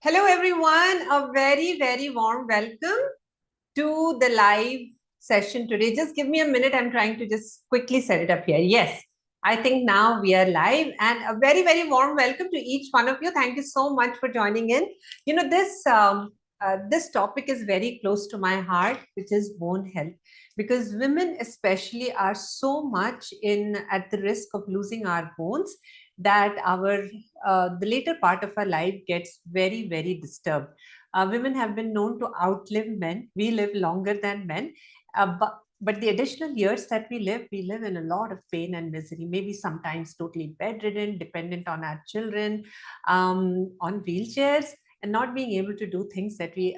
Hello, everyone. A very, very warm welcome to the live session today. Just give me a minute. I'm trying to just quickly set it up here. Yes, I think now we are live, and a very, very warm welcome to each one of you. Thank you so much for joining in. This topic is very close to my heart, which is bone health, because women especially are so much in at the risk of losing our bones that our the later part of our life gets very, very disturbed. Women have been known to outlive men. We live longer than men, but the additional years that we live in a lot of pain and misery. Maybe sometimes totally bedridden, dependent on our children, on wheelchairs, and not being able to do things that we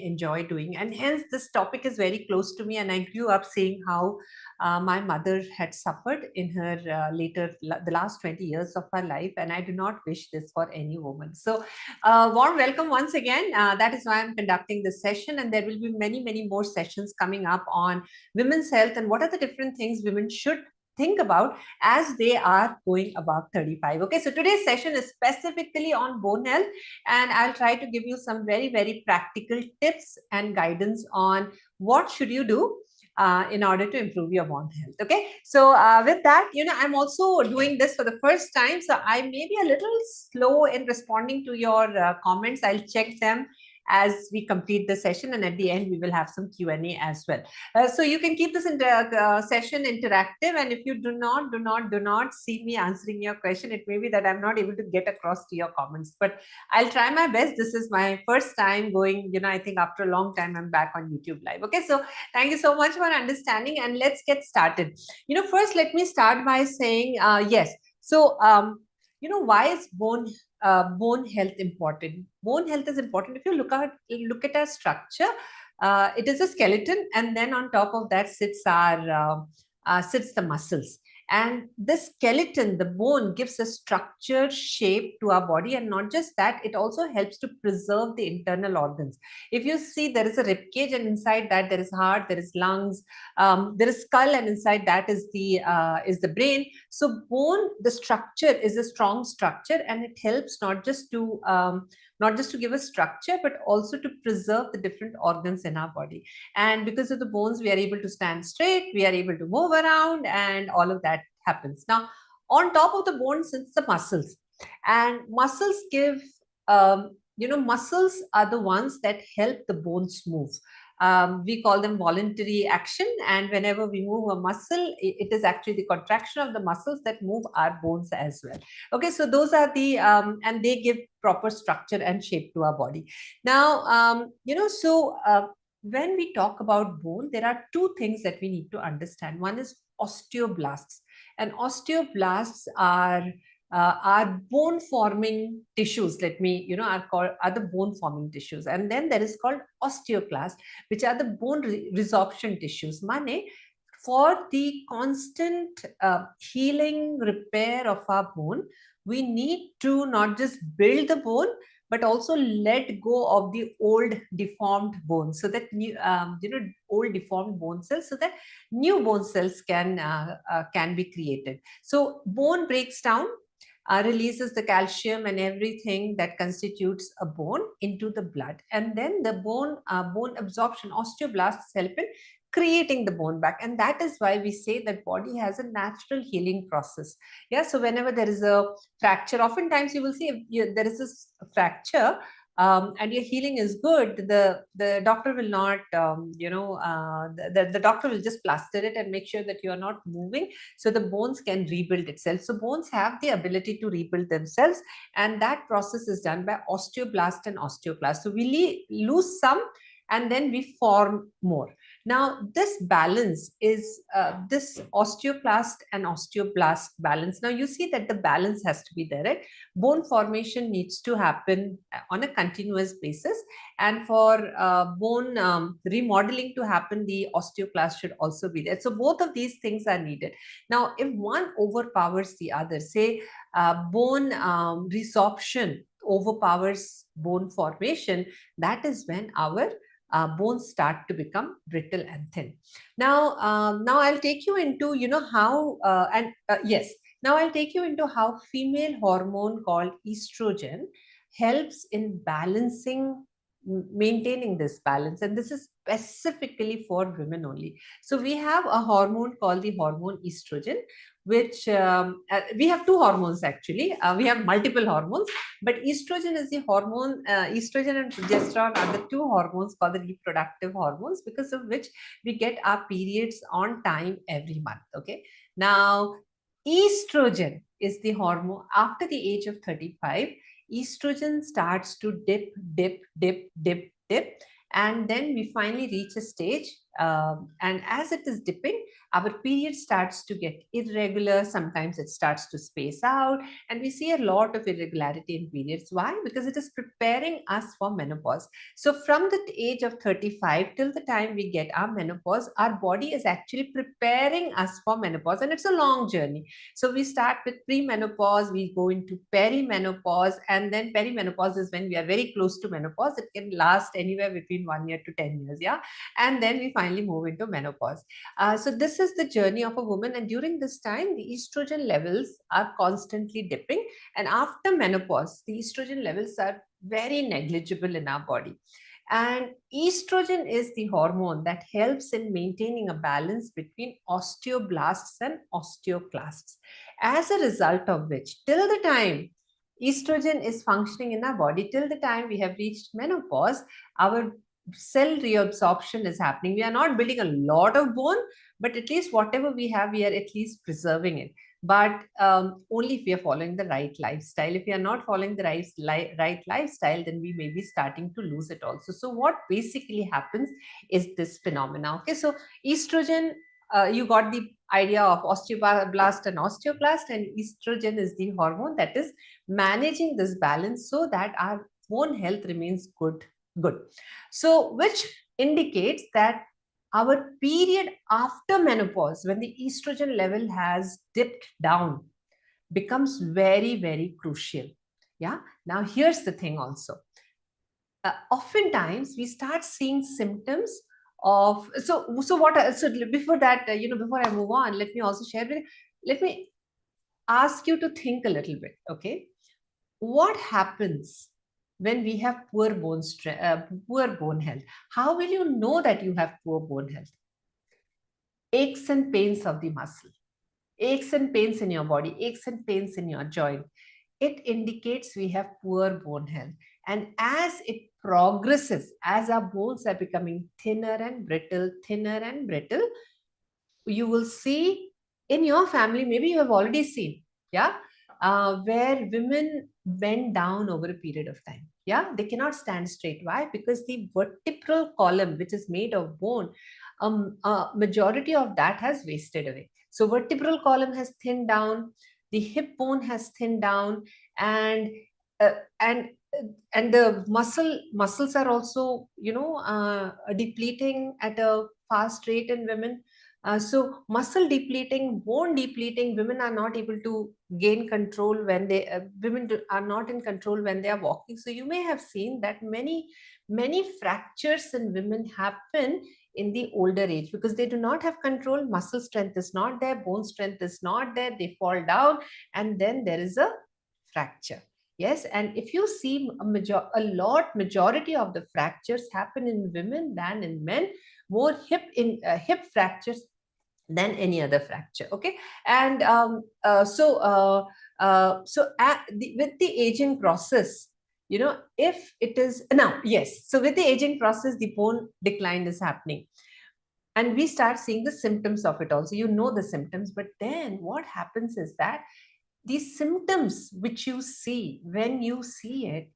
enjoy doing. And hence, this topic is very close to me. And I grew up seeing how my mother had suffered in her the last 20 years of her life, and I do not wish this for any woman. So, warm welcome once again. That is why I'm conducting this session, and there will be many, many more sessions coming up on women's health and what are the different things women should think about as they are going above 35. Okay, so today's session is specifically on bone health, and I'll try to give you some very, very practical tips and guidance on what should you do in order to improve your bone health. Okay, so with that, I'm also doing this for the first time, so I may be a little slow in responding to your comments. I'll check them as we complete the session, and at the end we will have some Q&A as well. So you can keep this session interactive, and if you do not see me answering your question, it may be that I'm not able to get across to your comments, but I'll try my best. This is my first time going, I think after a long time I'm back on YouTube Live. Okay, so thank you so much for understanding, and let's get started. First let me start by saying yes. So why is bone health important? Bone health is important. If you look at our structure, it is a skeleton, and then on top of that sits the muscles. And the skeleton, the bone, gives a structured shape to our body, and not just that, it also helps to preserve the internal organs. If you see, there is a rib cage, and inside that there is heart, there is lungs, there is skull, and inside that is the brain. So bone, the structure is a strong structure, and it helps not just to give a structure, but also to preserve the different organs in our body. And because of the bones, we are able to stand straight, we are able to move around, and all of that happens. Now, on top of the bones sits the muscles, and muscles muscles are the ones that help the bones move. We call them voluntary action, and whenever we move a muscle, it is actually the contraction of the muscles that move our bones as well. Okay, so those are and they give proper structure and shape to our body. Now, when we talk about bone, there are two things that we need to understand. One is osteoblasts, and osteoblasts are bone forming tissues. Are the bone forming tissues. And then there is called osteoclast, which are the bone resorption tissues. Mane, for the constant healing repair of our bone, we need to not just build the bone, but also let go of the old deformed bones, so that old deformed bone cells, so that new bone cells can be created. So bone breaks down, releases the calcium and everything that constitutes a bone into the blood, and then the bone absorption, osteoblasts help in creating the bone back. And that is why we say that body has a natural healing process. Yeah, so whenever there is a fracture, oftentimes you will see there is this fracture, and your healing is good, the doctor will not the doctor will just plaster it and make sure that you are not moving, so the bones can rebuild itself. So bones have the ability to rebuild themselves, and that process is done by osteoblast and osteoclast. So we lose some, and then we form more. Now, this balance is this osteoclast and osteoblast balance. Now, you see that the balance has to be there, right? Bone formation needs to happen on a continuous basis. And for bone remodeling to happen, the osteoclast should also be there. So both of these things are needed. Now, if one overpowers the other, say bone resorption overpowers bone formation, that is when our bones start to become brittle and thin. Now I'll take you into, how, yes, now I'll take you into how female hormone called estrogen helps in balancing, maintaining this balance. And this is specifically for women only. So we have a hormone called the hormone estrogen, which we have two hormones actually. We have multiple hormones, but estrogen is the hormone. Estrogen and progesterone are the two hormones called the reproductive hormones, because of which we get our periods on time every month. Okay. Now, estrogen is the hormone after the age of 35. Estrogen starts to dip, dip, dip, dip, dip, and then we finally reach a stage. And as it is dipping, our period starts to get irregular. Sometimes it starts to space out, and we see a lot of irregularity in periods. Why? Because it is preparing us for menopause. So from the age of 35 till the time we get our menopause, our body is actually preparing us for menopause, and it's a long journey. So we start with premenopause, we go into perimenopause, and then perimenopause is when we are very close to menopause. It can last anywhere between 1 year to 10 years, yeah. And then we finally move into menopause. So this is the journey of a woman, and during this time, the estrogen levels are constantly dipping, and after menopause, the estrogen levels are very negligible in our body. And estrogen is the hormone that helps in maintaining a balance between osteoblasts and osteoclasts. As a result of which, till the time estrogen is functioning in our body, till the time we have reached menopause, our cell reabsorption is happening. We are not building a lot of bone, but at least whatever we have, we are at least preserving it. But only if we are following the right lifestyle. If we are not following the right lifestyle, then we may be starting to lose it also. So what basically happens is this phenomena. Okay, so estrogen, you got the idea of osteoblast and osteoclast, and estrogen is the hormone that is managing this balance so that our bone health remains good. So which indicates that our period after menopause, when the estrogen level has dipped down, becomes very, very crucial. Yeah. Now, here's the thing also. Oftentimes, we start seeing symptoms of so before that, before I move on, let me also share with you, let me ask you to think a little bit. Okay, what happens when we have poor bone health? How will you know that you have poor bone health? Aches and pains of the muscle, aches and pains in your body, aches and pains in your joint. It indicates we have poor bone health. And as it progresses, as our bones are becoming thinner and brittle, you will see in your family, maybe you have already seen, yeah, where women bend down over a period of time. Yeah, they cannot stand straight. Why? Because the vertebral column, which is made of bone, majority of that has wasted away. So vertebral column has thinned down, the hip bone has thinned down, and uh, and and the muscles are also depleting at a fast rate in women. So muscle depleting, bone depleting, women are not able to gain control when are not in control when they are walking. So you may have seen that many fractures in women happen in the older age because they do not have control. Muscle strength is not there, bone strength is not there, they fall down, and then there is a fracture. Yes, and if you see majority of the fractures happen in women than in men, more hip fractures than any other fracture. Okay, and with the aging process, if it is now, yes, so with the aging process, the bone decline is happening, and we start seeing the symptoms of it also. The symptoms, but then what happens is that these symptoms which you see, when you see it,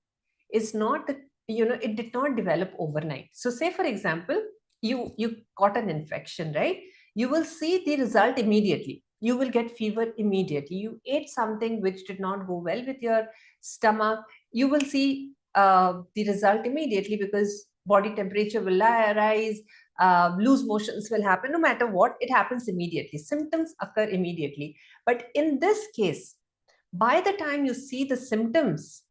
is not the, it did not develop overnight. So say for example, you got an infection, right? You will see the result immediately. You will get fever immediately. You ate something which did not go well with your stomach, you will see the result immediately, because body temperature will rise, loose motions will happen. No matter what, it happens immediately. Symptoms occur immediately. But in this case, by the time you see the symptoms,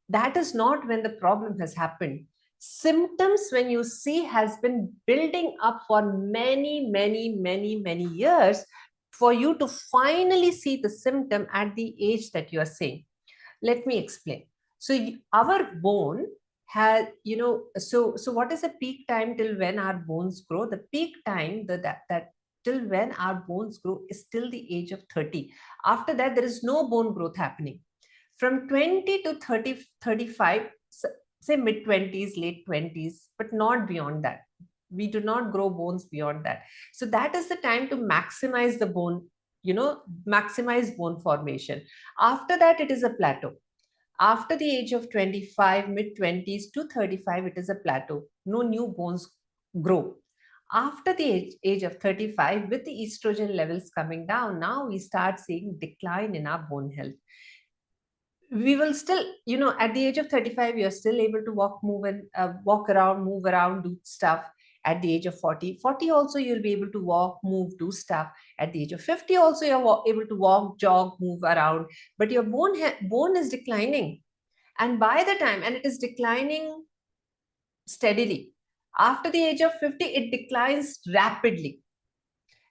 that is not when the problem has happened. Symptoms, when you see, has been building up for many years for you to finally see the symptom at the age that you are saying. Let me explain. So our bone has, so what is the peak time till when our bones grow? The peak time, that till when our bones grow is till the age of 30. After that, there is no bone growth happening. From 20 to 30, 35, say mid 20s, late 20s, but not beyond that. We do not grow bones beyond that. So that is the time to maximize the bone, maximize bone formation. After that, it is a plateau. After the age of 25, mid 20s to 35, it is a plateau. No new bones grow. After the age of 35, with the estrogen levels coming down, now we start seeing decline in our bone health. We will still, at the age of 35, you're still able to walk around, move around, do stuff. At the age of 40 also, you'll be able to walk, move, do stuff. At the age of 50 also, you're able to walk, jog, move around, but your bone is declining. And by the time, and it is declining steadily. After the age of 50, it declines rapidly.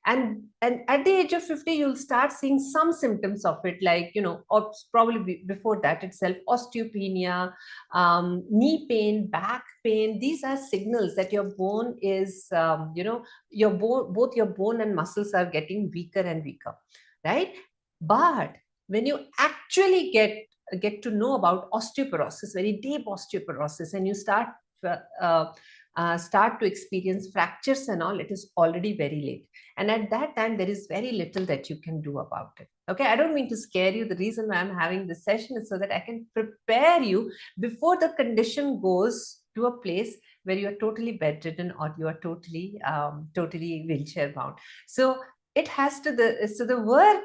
And at the age of 50, you'll start seeing some symptoms of it, like, or probably before that itself, osteopenia, knee pain, back pain. These are signals that your bone is, your bone, both your bone and muscles are getting weaker and weaker, right? But when you actually get to know about osteoporosis, very deep osteoporosis, and you start to experience fractures and all, it is already very late. And at that time, there is very little that you can do about it. Okay, I don't mean to scare you. The reason why I'm having this session is so that I can prepare you before the condition goes to a place where you are totally bedridden or you are totally wheelchair bound. So it has to the work.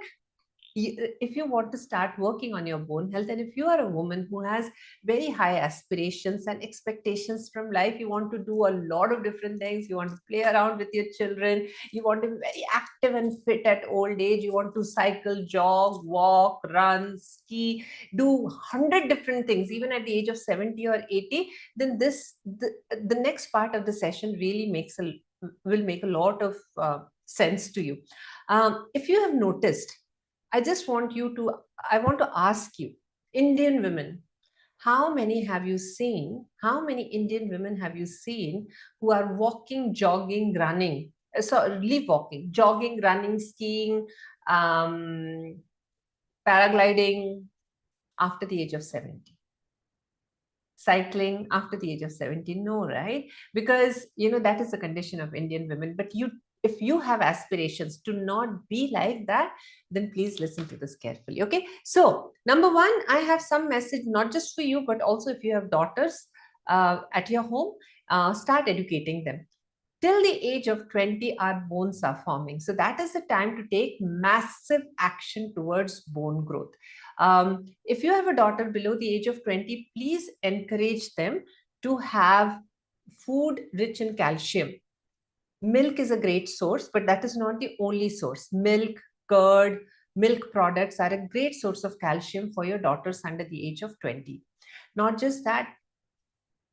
If you want to start working on your bone health, and if you are a woman who has very high aspirations and expectations from life, you want to do a lot of different things, you want to play around with your children, you want to be very active and fit at old age, you want to cycle, jog, walk, run, ski, do 100 different things even at the age of 70 or 80, then the next part of the session really will make a lot of sense to you. If you have noticed, I want to ask you, Indian women, how many Indian women have you seen who are walking, jogging, running? Leave walking, jogging, running, skiing, paragliding after the age of 70? Cycling after the age of 70? No, right? Because, that is the condition of Indian women. But if you have aspirations to not be like that, then please listen to this carefully. Okay. So number one, I have some message, not just for you, but also if you have daughters at your home, start educating them. Till the age of 20, our bones are forming. So that is the time to take massive action towards bone growth. If you have a daughter below the age of 20, please encourage them to have food rich in calcium. Milk is a great source, but that is not the only source. Milk, curd, milk products are a great source of calcium for your daughters under the age of 20. Not just that,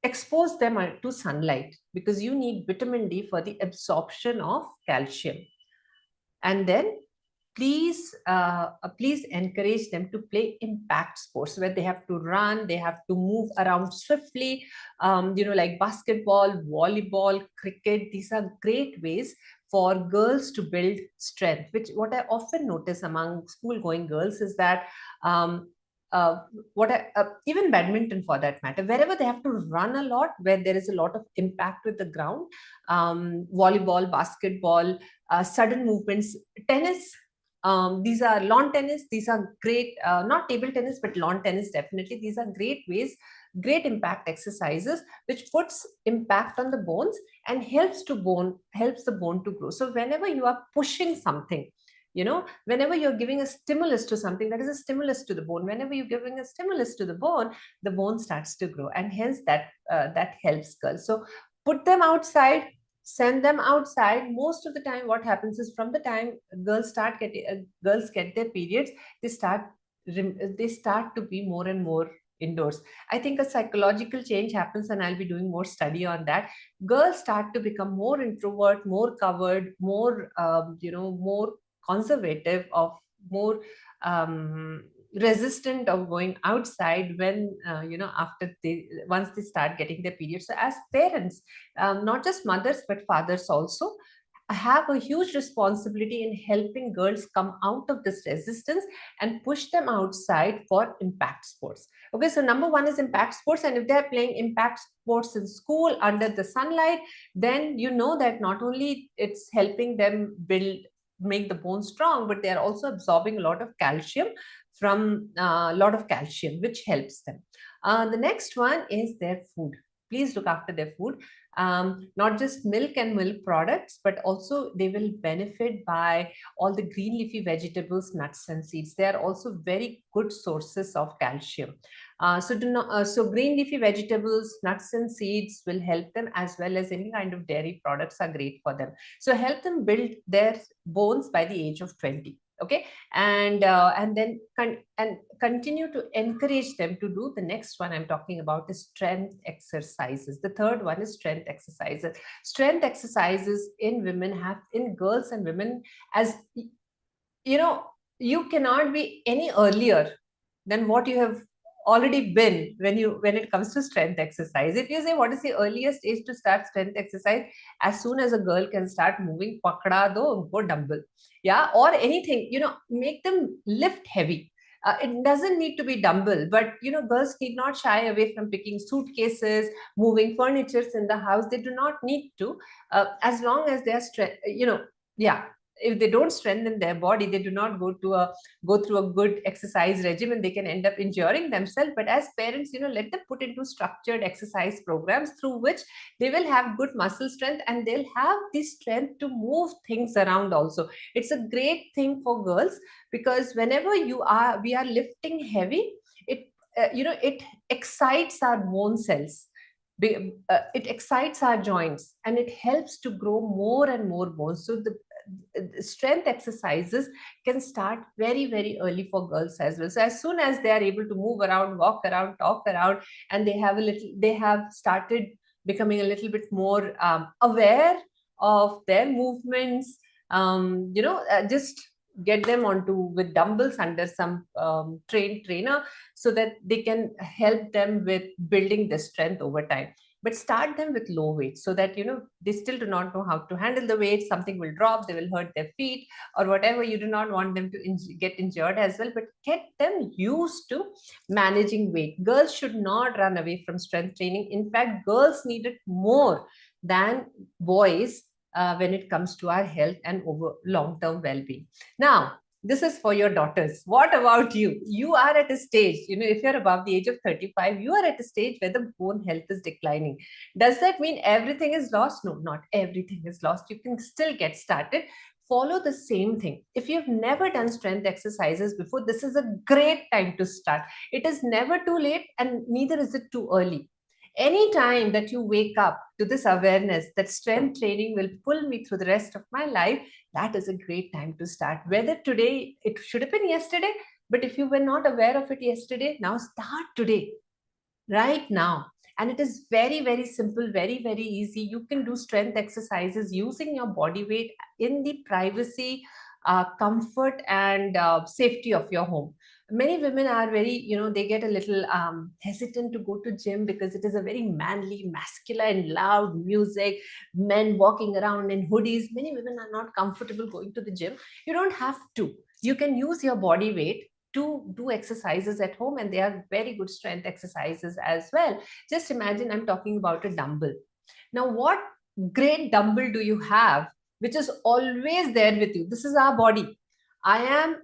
expose them to sunlight, because you need vitamin D for the absorption of calcium. And then please encourage them to play impact sports where they have to run, they have to move around swiftly, like basketball, volleyball, cricket. These are great ways for girls to build strength, which what I often notice among school going girls is that even badminton for that matter, wherever they have to run a lot, where there is a lot of impact with the ground, volleyball, basketball, sudden movements, tennis, these are lawn tennis, these are great, not table tennis, but lawn tennis, definitely. These are great ways, great impact exercises, which puts impact on the bones and helps the bone to grow. So whenever you are pushing something, whenever you're giving a stimulus to something, that is a stimulus to the bone. Whenever you're giving a stimulus to the bone starts to grow, and hence that helps girls. So put them outside, send them outside. Most of the time, what happens is, from the time girls get their periods, they start to be more and more indoors. I think a psychological change happens, and I'll be doing more study on that. Girls start to become more introvert, more covered, more more conservative, of more resistant of going outside when after they once they start getting their period. So as parents, not just mothers but fathers also have a huge responsibility in helping girls come out of this resistance and push them outside for impact sports. Okay, so number one is impact sports, and if they're playing impact sports in school under the sunlight, then you know that not only it's helping them build, make the bone strong, but they're also absorbing a lot of calcium from a lot of calcium, which helps them. The next one is their food. Please look after their food. Not just milk and milk products, but also they will benefit by all the green leafy vegetables, nuts and seeds. They are also very good sources of calcium. So green leafy vegetables, nuts and seeds will help them, as well as any kind of dairy products are great for them. So help them build their bones by the age of 20. Okay, and then and continue to encourage them to do the next one I'm talking about is strength exercises. The third one is strength exercises. Strength exercises in women have, in girls and women, as you know, you cannot be any earlier than what you have already been when it comes to strength exercise. If you say what is the earliest age to start strength exercise, as soon as a girl can start moving, pakda do unko dumbbell, yeah, or anything, make them lift heavy. It doesn't need to be dumbbell, but girls need not shy away from picking suitcases, moving furnitures in the house. They do not need to, as long as they are yeah, if they don't strengthen their body, they do not go through a good exercise regimen, they can end up injuring themselves. But as parents, let them put into structured exercise programs through which they will have good muscle strength, and they'll have the strength to move things around also. It's a great thing for girls, because whenever we are lifting heavy, it excites our bone cells. It excites our joints, and it helps to grow more and more bones. So the strength exercises can start very, very early for girls as well. So as soon as they are able to move around, walk around, talk around, and they have started becoming a little bit more aware of their movements, just get them onto with dumbbells under some trained trainer, so that they can help them with building the strength over time. But start them with low weight, so that they still do not know how to handle the weight. Something will drop, they will hurt their feet or whatever. You do not want them to get injured as well, but get them used to managing weight. Girls should not run away from strength training. In fact, girls need it more than boys when it comes to our health and over long-term well-being. Now, this is for your daughters. What about you? You are at a stage, if you're above the age of 35, you are at a stage where the bone health is declining. Does that mean everything is lost? No, not everything is lost. You can still get started. Follow the same thing. If you've never done strength exercises before, this is a great time to start. It is never too late, and neither is it too early. Any time that you wake up to this awareness that strength training will pull me through the rest of my life, that is a great time to start. Whether today, it should have been yesterday, but if you were not aware of it yesterday, now start today, right now. And it is very, very simple, very, very easy. You can do strength exercises using your body weight in the privacy, comfort, and safety of your home. Many women are very, they get a little hesitant to go to gym, because it is a very manly, masculine, loud music, men walking around in hoodies. Many women are not comfortable going to the gym. You don't have to. You can use your body weight to do exercises at home, and they are very good strength exercises as well. Just imagine, I'm talking about a dumbbell. Now, what great dumbbell do you have which is always there with you? This is our body. I am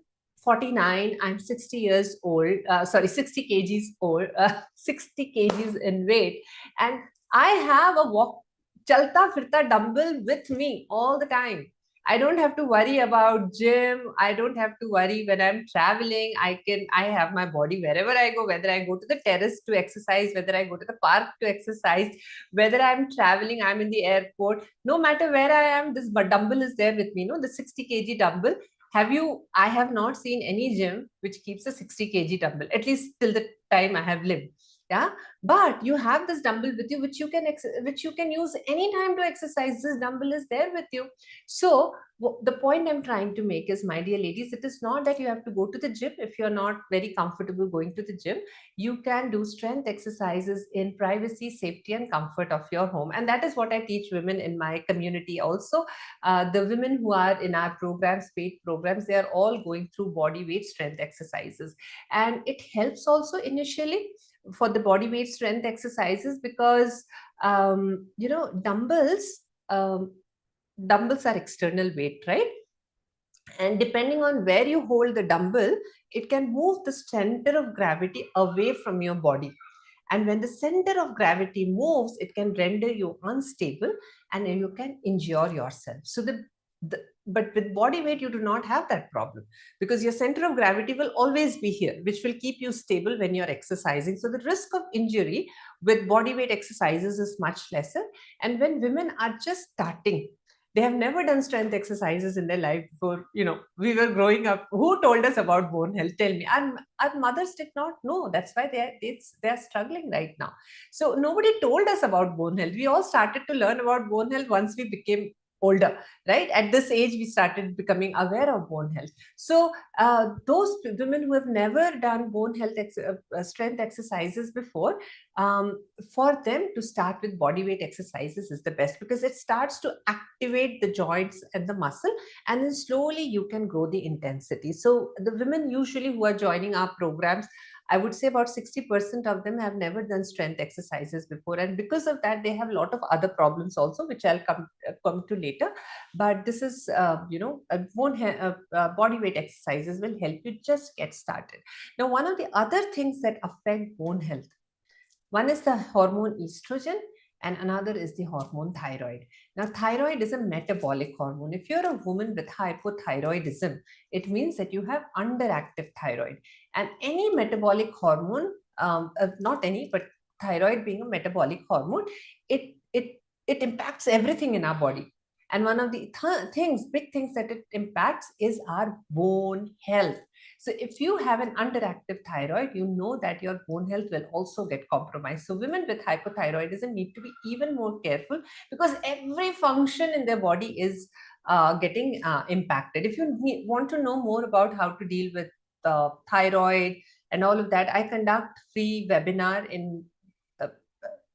49, I'm 60 years old, 60 kgs old, 60 kgs in weight, and I have a chalta firta dumbbell with me all the time. I don't have to worry about gym. I don't have to worry when I'm traveling. I have my body wherever I go, whether I go to the terrace to exercise, whether I go to the park to exercise, whether I'm traveling, I'm in the airport, no matter where I am, this dumbbell is there with me. No, the 60 kg dumbbell. I have not seen any gym which keeps a 60 kg dumbbell, at least till the time I have lived. Yeah, but you have this dumbbell with you, which you can use anytime to exercise. This dumbbell is there with you. So the point I'm trying to make is, my dear ladies, it is not that you have to go to the gym. If you're not very comfortable going to the gym, you can do strength exercises in privacy, safety, and comfort of your home. And that is what I teach women in my community also. The women who are in our programs, paid programs, they are all going through body weight strength exercises. And it helps also initially for the body weight strength exercises, because dumbbells, um, dumbbells are external weight, right? And depending on where you hold the dumbbell, it can move the center of gravity away from your body. And when the center of gravity moves, it can render you unstable and you can injure yourself. So but with body weight, you do not have that problem, because your center of gravity will always be here, which will keep you stable when you're exercising. So the risk of injury with body weight exercises is much lesser. And when women are just starting, they have never done strength exercises in their life before. We were growing up, who told us about bone health? Tell me. Our mothers did not know. That's why they're struggling right now. So nobody told us about bone health. We all started to learn about bone health once we became older, right? At this age, we started becoming aware of bone health. So those women who have never done bone health strength exercises before, for them to start with body weight exercises is the best, because it starts to activate the joints and the muscle, and then slowly you can grow the intensity. So the women usually who are joining our programs, I would say about 60% of them have never done strength exercises before. And because of that, they have a lot of other problems also, which I'll come to later. But this is, body weight exercises will help you just get started. Now, one of the other things that affect bone health, one is the hormone estrogen, and another is the hormone thyroid. Now, thyroid is a metabolic hormone. If you're a woman with hypothyroidism, it means that you have underactive thyroid. And any metabolic hormone, not any, but thyroid being a metabolic hormone, it impacts everything in our body. And one of the big things that it impacts is our bone health. So if you have an underactive thyroid, you know that your bone health will also get compromised. So women with hypothyroidism need to be even more careful, because every function in their body is getting impacted. If you want to know more about how to deal with thyroid and all of that, I conduct free webinar in uh,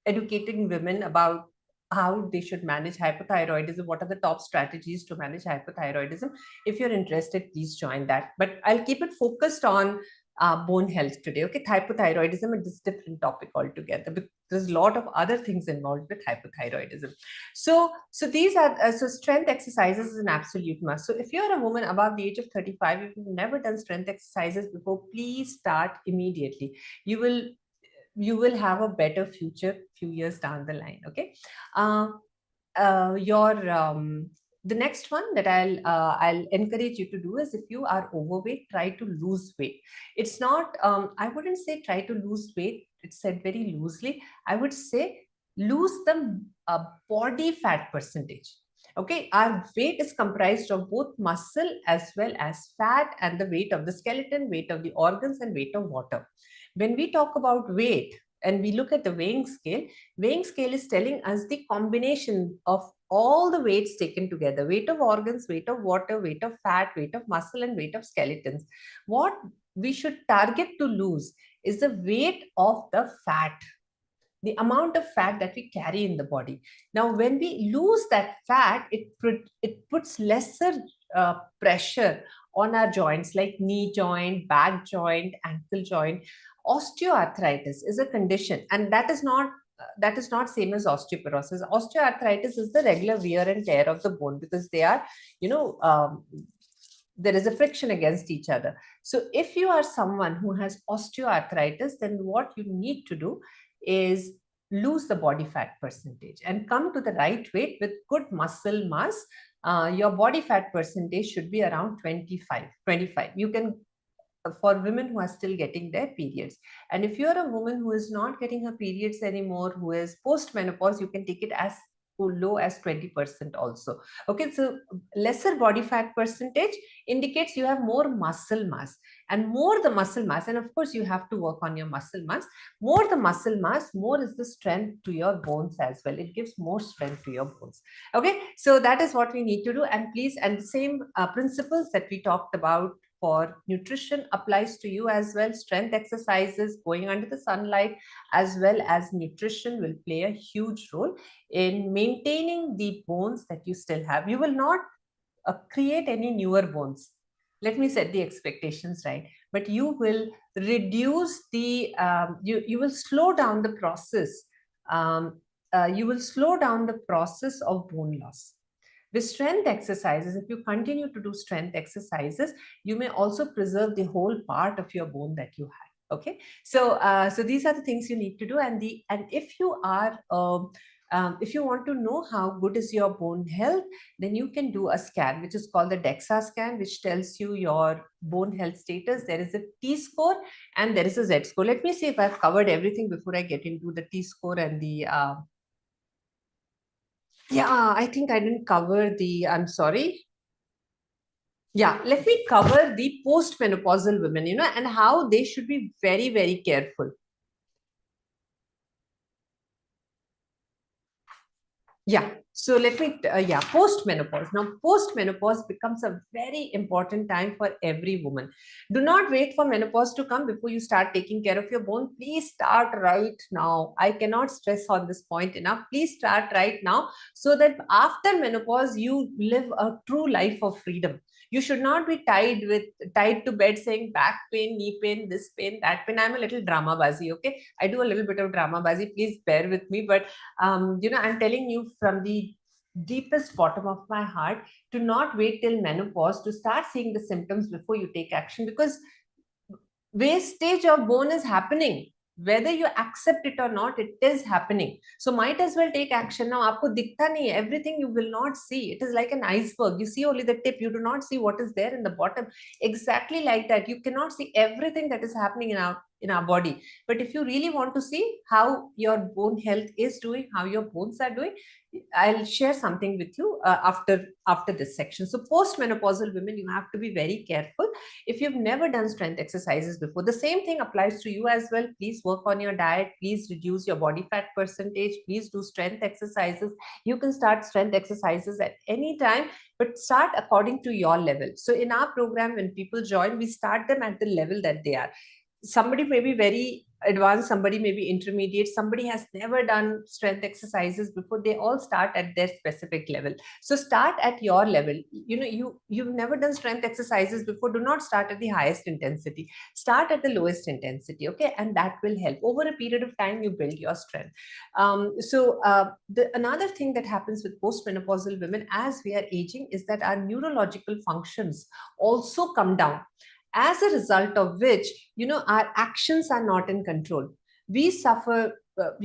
educating women about how they should manage hypothyroidism, what are the top strategies to manage hypothyroidism. If you're interested, please join that. But I'll keep it focused on bone health today. Okay, hypothyroidism is a different topic altogether, because there's a lot of other things involved with hypothyroidism. So these are so strength exercises is an absolute must. So if you're a woman above the age of 35, if you've never done strength exercises before, please start immediately. You will have a better future few years down the line. Okay. uh, your The next one that I'll encourage you to do is, if you are overweight, try to lose weight. It's not, I wouldn't say try to lose weight, it's said very loosely. I would say lose the body fat percentage. Okay, our weight is comprised of both muscle as well as fat, and the weight of the skeleton, weight of the organs, and weight of water. When we talk about weight and we look at the weighing scale is telling us the combination of all the weights taken together: weight of organs, weight of water, weight of fat, weight of muscle, and weight of skeletons. What we should target to lose is the weight of the fat, the amount of fat that we carry in the body. Now, when we lose that fat, it puts lesser pressure on our joints, like knee joint, back joint, ankle joint. Osteoarthritis is a condition, and that is not same as osteoporosis. Osteoarthritis is the regular wear and tear of the bone, because they are, you know, there is a friction against each other. So if you are someone who has osteoarthritis, then what you need to do is lose the body fat percentage and come to the right weight with good muscle mass. Your body fat percentage should be around 25. You can, for women who are still getting their periods. And if you're a woman who is not getting her periods anymore, who is post menopause, you can take it as low as 20% also. Okay, so lesser body fat percentage indicates you have more muscle mass, and more the muscle mass, and of course you have to work on your muscle mass. More the muscle mass, more is the strength to your bones as well. It gives more strength to your bones. Okay, so that is what we need to do. And please, and the same principles that we talked about for nutrition applies to you as well. Strength exercises, going under the sunlight, as well as nutrition will play a huge role in maintaining the bones that you still have. You will not create any newer bones. Let me set the expectations right. But you will reduce the, you will slow down the process. You will slow down the process of bone loss. With strength exercises, if you continue to do strength exercises, you may also preserve the whole part of your bone that you have. Okay, so so these are the things you need to do. And if you are if you want to know how good is your bone health, then you can do a scan, which is called the DEXA scan, which tells you your bone health status. There is a T score and there is a Z score. Let me see if I've covered everything before I get into the T score and the yeah, I think I didn't cover the, I'm sorry. Yeah, let me cover the postmenopausal women, and how they should be very, very careful. Yeah, so let me, yeah, post-menopause. Now, post-menopause becomes a very important time for every woman. Do not wait for menopause to come before you start taking care of your bone. Please start right now. I cannot stress on this point enough. Please start right now so that after menopause, you live a true life of freedom. You should not be tied to bed saying back pain, knee pain, this pain, that pain. I'm a little drama bazi, okay? I do a little bit of drama bazi. Please bear with me, but I'm telling you from the deepest bottom of my heart to not wait till menopause to start seeing the symptoms before you take action, because wastage of bone is happening. Whether you accept it or not, it is happening. So might as well take action now. Aapko dikhta nahi hai. Everything you will not see. It is like an iceberg. You see only the tip. You do not see what is there in the bottom. Exactly like that. You cannot see everything that is happening in our body. But if you really want to see how your bone health is doing, how your bones are doing, I'll share something with you after this section. So postmenopausal women, you have to be very careful. If you've never done strength exercises before, the same thing applies to you as well. Please work on your diet. Please reduce your body fat percentage. Please do strength exercises. You can start strength exercises at any time, but start according to your level. So in our program, when people join, we start them at the level that they are. Somebody may be very advanced, somebody may be intermediate, somebody has never done strength exercises before. They all start at their specific level. So start at your level. You've never done strength exercises before, do not start at the highest intensity. Start at the lowest intensity, okay? And that will help. Over a period of time, you build your strength. Another thing that happens with postmenopausal women as we are aging is that our neurological functions also come down, as a result of which our actions are not in control. We suffer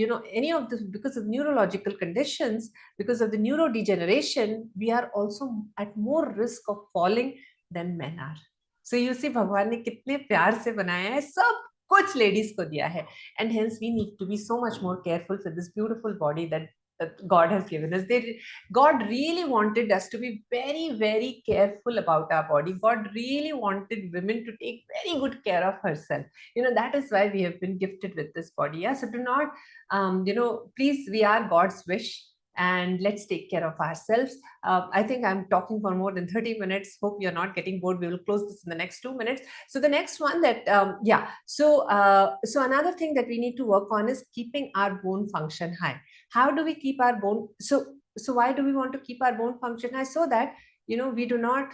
any of this because of neurological conditions, because of the neurodegeneration. We are also at more risk of falling than men are. So you see, भगवान ने कितने प्यार से बनाया है, सब कुछ ladies को दिया है, and hence we need to be so much more careful for this beautiful body that God has given us. God really wanted us to be very, very careful about our body. God really wanted women to take very good care of herself. That is why we have been gifted with this body. Yeah. So do not, please, we are God's wish. And let's take care of ourselves. I think I'm talking for more than 30 minutes. Hope you're not getting bored. We will close this in the next 2 minutes. So the next one that, So another thing that we need to work on is keeping our bone function high. How do we keep our bone? So why do we want to keep our bone function high? So that, we do not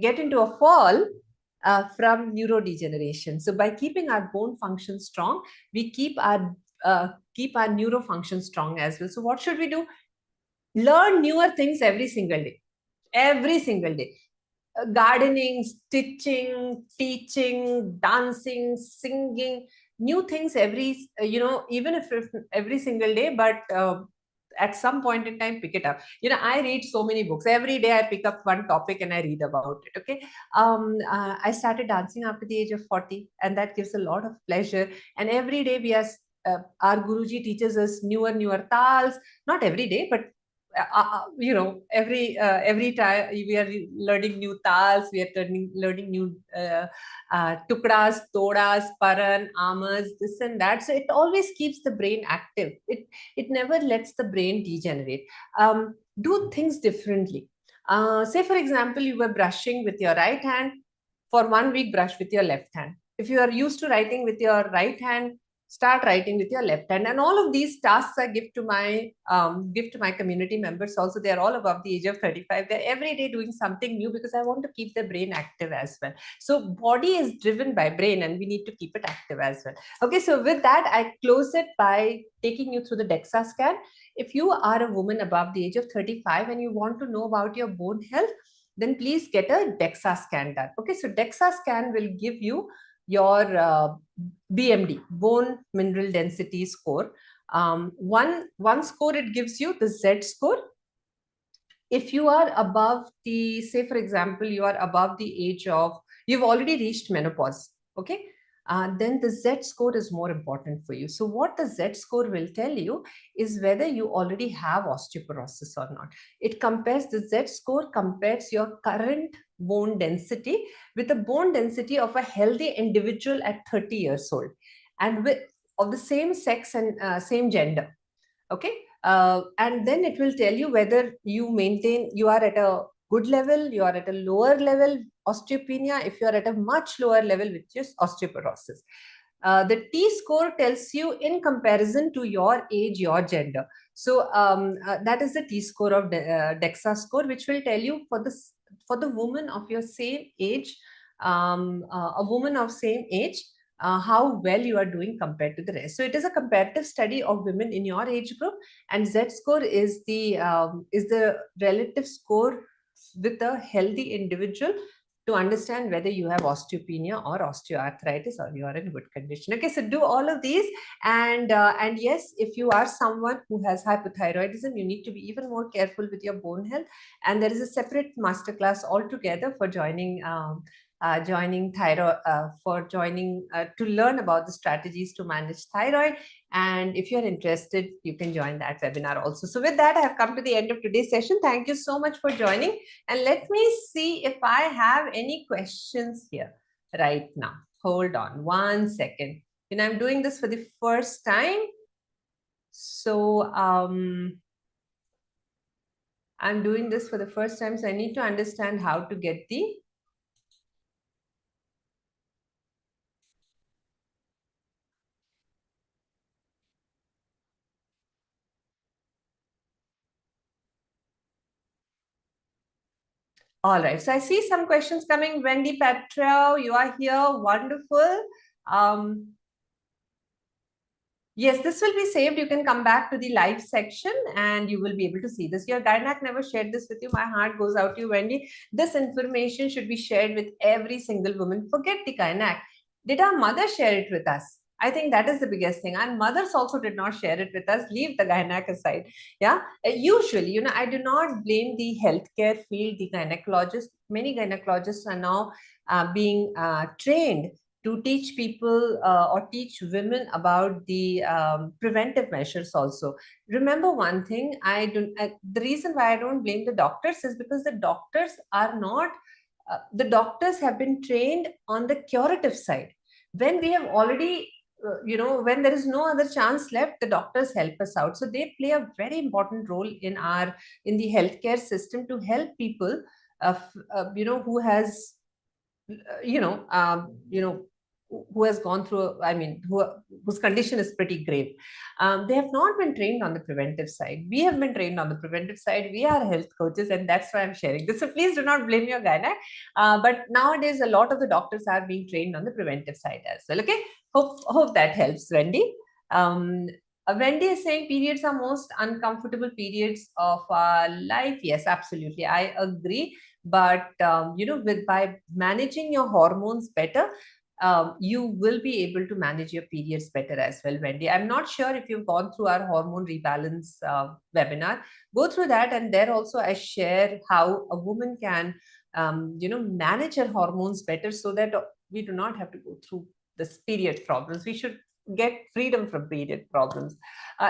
get into a fall from neurodegeneration. So by keeping our bone function strong, we keep our neuro function strong as well. So what should we do? Learn newer things every single day. Every single day. Gardening, stitching, teaching, dancing, singing, new things every, even if every single day, but at some point in time, pick it up. I read so many books. Every day I pick up one topic and I read about it, okay? I started dancing after the age of 40, and that gives a lot of pleasure. And every day our Guruji teaches us newer tals, not every day, but every time we are learning new tals, we are learning new tukdas, todas, paran, amas, this and that. So it always keeps the brain active. It never lets the brain degenerate. Do things differently. Say, for example, you were brushing with your right hand. For 1 week, brush with your left hand. If you are used to writing with your right hand, start writing with your left hand. And all of these tasks I give to my community members also. They're all above the age of 35. They're every day doing something new because I want to keep their brain active as well. So body is driven by brain, and we need to keep it active as well. Okay, so with that, I close it by taking you through the DEXA scan. If you are a woman above the age of 35 and you want to know about your bone health, then please get a DEXA scan done. Okay, so DEXA scan will give you your BMD, bone mineral density score. One score it gives you, the Z score. If you are above the, say for example, you are above the age of, you've already reached menopause, okay? Then the Z score is more important for you. So what the Z score will tell you is whether you already have osteoporosis or not. It compares, the Z score compares your current bone density with the bone density of a healthy individual at 30 years old, and with of the same sex and same gender. Okay. And then it will tell you whether you are at a good level, you are at a lower level osteopenia, if you are at a much lower level, which is osteoporosis. The T score tells you in comparison to your age, your gender. So that is the T score of DEXA score, which will tell you for the woman of your same age, a woman of same age, how well you are doing compared to the rest. So it is a comparative study of women in your age group, and Z score is the relative score with a healthy individual to understand whether you have osteopenia or osteoarthritis or you are in good condition. Okay, so do all of these, and yes, if you are someone who has hypothyroidism, you need to be even more careful with your bone health. And there is a separate masterclass altogether for joining thyroid, to learn about the strategies to manage thyroid. And if you're interested, you can join that webinar also. So with that, I have come to the end of today's session. Thank you so much for joining. And let me see if I have any questions here right now. Hold on 1 second. I'm doing this for the first time. So I'm doing this for the first time. So I need to understand how to get the All right. So I see some questions coming. Wendy Petrel, you are here. Wonderful. Yes, this will be saved. You can come back to the live section and you will be able to see this. Your gynac never shared this with you. My heart goes out to you, Wendy. This information should be shared with every single woman. Forget the gynac. Did our mother share it with us? I think that is the biggest thing. And mothers also did not share it with us. Leave the gynac aside. Yeah. Usually, I do not blame the healthcare field, the gynecologist. Many gynecologists are now being trained to teach people or teach women about the preventive measures also. Remember one thing, the reason why I don't blame the doctors is because the doctors are not, the doctors have been trained on the curative side. When we have already, when there is no other chance left, the doctors help us out. So they play a very important role in the healthcare system to help people, who has, who has gone through, whose condition is pretty grave. They have not been trained on the preventive side. We have been trained on the preventive side. We are health coaches, and that's why I'm sharing this. So please do not blame your gynac. But nowadays, a lot of the doctors are being trained on the preventive side as well. Okay, hope that helps, Wendy. Wendy is saying periods are most uncomfortable periods of our life. Yes, absolutely. I agree. But, by managing your hormones better, you will be able to manage your periods better as well, Wendy. I'm not sure if you've gone through our hormone rebalance webinar. Go through that, and there also I share how a woman can, manage her hormones better so that we do not have to go through this period problems. We should get freedom from period problems.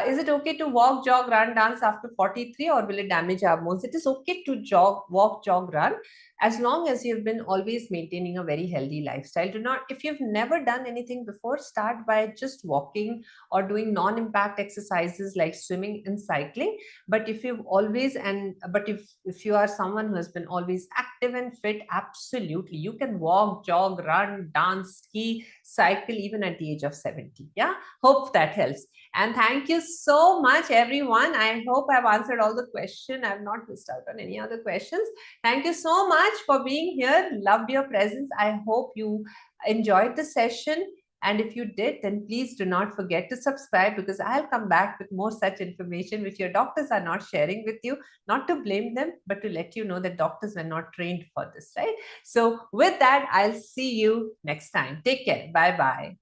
Is it okay to walk, jog, run, dance after 43, or will it damage our bones? It is okay to jog, walk, jog, run, as long as you've been always maintaining a very healthy lifestyle. Do not, if you've never done anything before, start by just walking or doing non-impact exercises like swimming and cycling. But if you've always, and but if you are someone who has been always active and fit, absolutely you can walk, jog, run, dance, ski, cycle even at the age of 70. Yeah, hope that helps. And thank you so much, everyone. I hope I've answered all the questions. I've not missed out on any other questions. Thank you so much for being here. Loved your presence. I hope you enjoyed the session. And if you did, then please do not forget to subscribe, because I'll come back with more such information which your doctors are not sharing with you, not to blame them, but to let you know that doctors were not trained for this, right? So with that, I'll see you next time. Take care. Bye-bye.